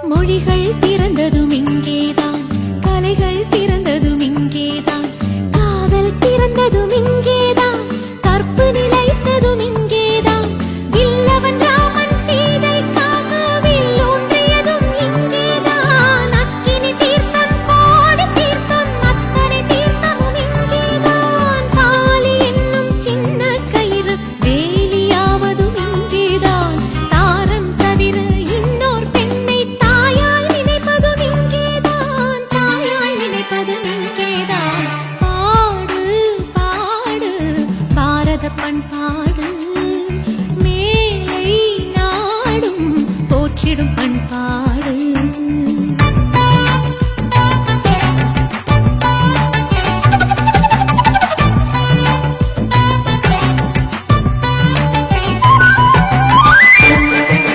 மொழிகள் பிறந்ததும் இங்கேதான், கலைகள் பிறந்ததும் இங்கேதான், காதல் பிறந்ததும் இங்கேதான், கற்பு நிலைத்ததும் இங்கேதான், வில்லவன் ராமன் சீதைக்காக வில்லூன்றியதும் இங்கேதான், அக்கினி தீர்த்தம் கோடி தீர்த்தம் அத்தனை தீர்த்தமும் இங்கேதான், தாலி என்னும் சின்ன கயிறு வேலியாவதும் இங்கேதான், தாரம் தவிர இன்னோர் பெண்ணை தாயாய் நினைப்பதும் இங்கேதான், தாயாய் நினைப்பதும் இங்கேதான். பாடு பாடு பாரத பண்பாடு, மேலை நாடும் போற்றிடும் பண்பாடு.